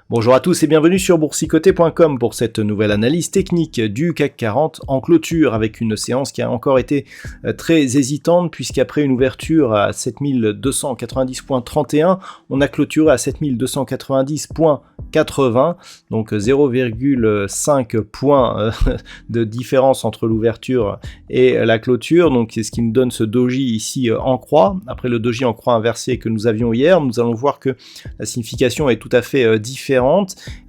Bonjour à tous et bienvenue sur boursicoté.com pour cette nouvelle analyse technique du CAC 40 en clôture avec une séance qui a encore été très hésitante puisqu'après une ouverture à 7290.31, on a clôturé à 7290.80, donc 0,5 points de différence entre l'ouverture et la clôture, donc c'est ce qui nous donne ce doji ici en croix. Après le doji en croix inversé que nous avions hier, nous allons voir que la signification est tout à fait différente.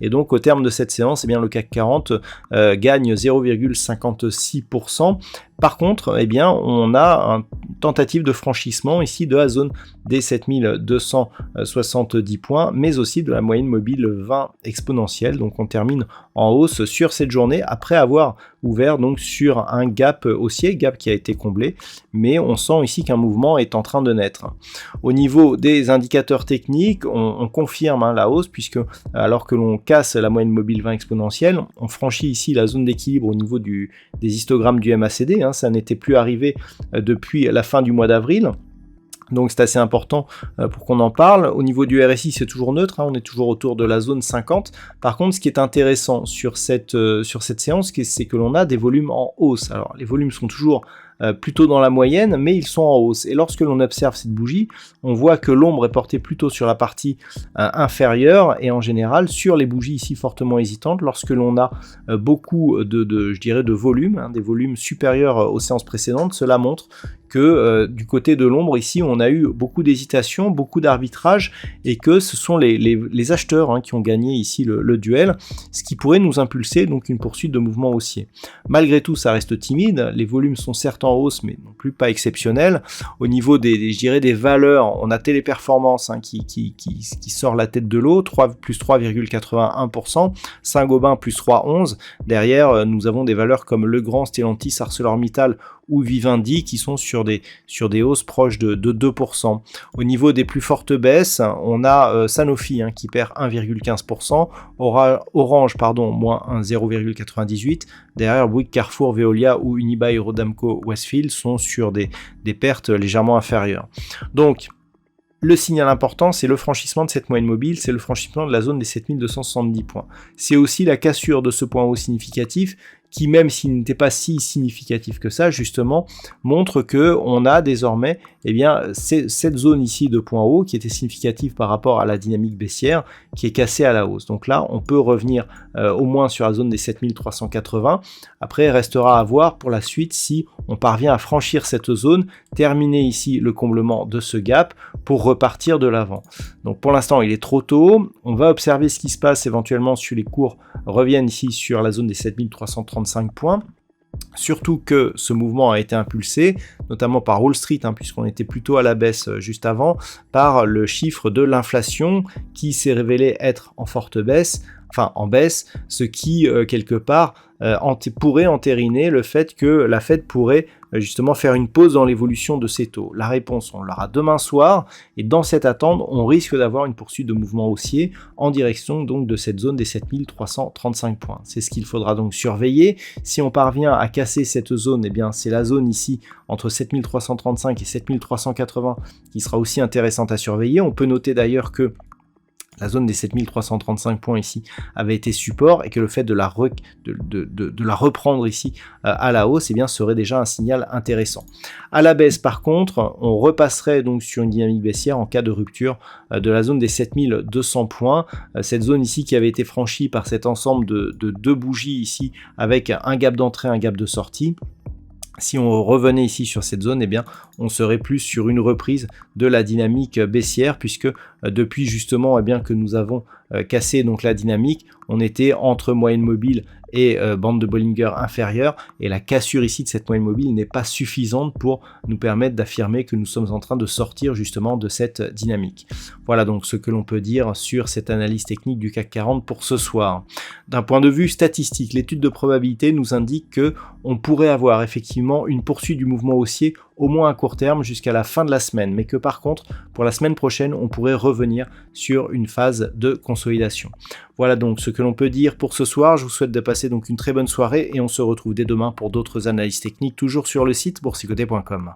Et donc au terme de cette séance, eh bien, le CAC 40 gagne 0,56%. Par contre, eh bien, on a une tentative de franchissement ici de la zone des 7270 points, mais aussi de la moyenne mobile 20 exponentielle. Donc on termine en hausse sur cette journée après avoir ouvert donc sur un gap haussier, gap qui a été comblé, mais on sent ici qu'un mouvement est en train de naître. Au niveau des indicateurs techniques, on confirme la hausse puisque alors que l'on casse la moyenne mobile 20 exponentielle, on franchit ici la zone d'équilibre au niveau des histogrammes du MACD. Ça n'était plus arrivé depuis la fin du mois d'avril. Donc c'est assez important pour qu'on en parle. Au niveau du RSI, c'est toujours neutre, on est toujours autour de la zone 50. Par contre, ce qui est intéressant sur cette séance, c'est que l'on a des volumes en hausse. Alors les volumes sont toujours plutôt dans la moyenne, mais ils sont en hausse. Et lorsque l'on observe cette bougie, on voit que l'ombre est portée plutôt sur la partie inférieure et en général sur les bougies ici fortement hésitantes. Lorsque l'on a beaucoup de volume, des volumes supérieurs aux séances précédentes, cela montre que du côté de l'ombre ici on a eu beaucoup d'hésitation, beaucoup d'arbitrage et que ce sont les acheteurs qui ont gagné ici le duel, ce qui pourrait nous impulser donc une poursuite de mouvement haussier. Malgré tout ça reste timide, les volumes sont certes en hausse mais non plus pas exceptionnels. Au niveau des valeurs, on a Téléperformance qui sort la tête de l'eau, plus 3,81%, Saint-Gobain plus 3,11%. Derrière nous avons des valeurs comme Legrand, Stellantis, ArcelorMittal ou Vivendi qui sont sur des hausses proches de 2%. Au niveau des plus fortes baisses, on a Sanofi qui perd 1,15%, Orange moins 0,98%, derrière Bouygues, Carrefour, Veolia ou Unibail, Rodamco, Westfield sont sur des pertes légèrement inférieures. Donc le signal important, c'est le franchissement de cette moyenne mobile, c'est le franchissement de la zone des 7270 points. C'est aussi la cassure de ce point haut significatif qui, même s'il n'était pas si significatif que ça, justement, montre que on a désormais cette zone ici de point haut qui était significative par rapport à la dynamique baissière qui est cassée à la hausse. Donc là, on peut revenir au moins sur la zone des 7380. Après, il restera à voir pour la suite si on parvient à franchir cette zone, terminer ici le comblement de ce gap pour repartir de l'avant. Donc pour l'instant, il est trop tôt. On va observer ce qui se passe éventuellement si les cours reviennent ici sur la zone des 7335 points. Surtout que ce mouvement a été impulsé, notamment par Wall Street, puisqu'on était plutôt à la baisse juste avant, par le chiffre de l'inflation qui s'est révélé être en forte baisse, ce qui, quelque part, pourrait entériner le fait que la Fed pourrait justement faire une pause dans l'évolution de ces taux. La réponse, on l'aura demain soir, et dans cette attente, on risque d'avoir une poursuite de mouvement haussier en direction donc de cette zone des 7335 points. C'est ce qu'il faudra donc surveiller. Si on parvient à casser cette zone, c'est la zone ici entre 7335 et 7380 qui sera aussi intéressante à surveiller. On peut noter d'ailleurs que la zone des 7335 points ici avait été support et que le fait de la reprendre ici à la hausse serait déjà un signal intéressant. À la baisse par contre, on repasserait donc sur une dynamique baissière en cas de rupture de la zone des 7200 points. Cette zone ici qui avait été franchie par cet ensemble de deux bougies ici avec un gap d'entrée, un gap de sortie. Si on revenait ici sur cette zone, on serait plus sur une reprise de la dynamique baissière puisque depuis justement que nous avons cassé donc la dynamique, on était entre moyenne mobile et bande de Bollinger inférieure, et la cassure ici de cette moyenne mobile n'est pas suffisante pour nous permettre d'affirmer que nous sommes en train de sortir justement de cette dynamique. Voilà donc ce que l'on peut dire sur cette analyse technique du CAC 40 pour ce soir. D'un point de vue statistique, l'étude de probabilité nous indique que on pourrait avoir effectivement une poursuite du mouvement haussier au moins à court terme jusqu'à la fin de la semaine, mais que par contre pour la semaine prochaine on pourrait revenir sur une phase de consolidation. Voilà donc ce que l'on peut dire pour ce soir. Je vous souhaite de passer donc une très bonne soirée et on se retrouve dès demain pour d'autres analyses techniques toujours sur le site boursicoté.com.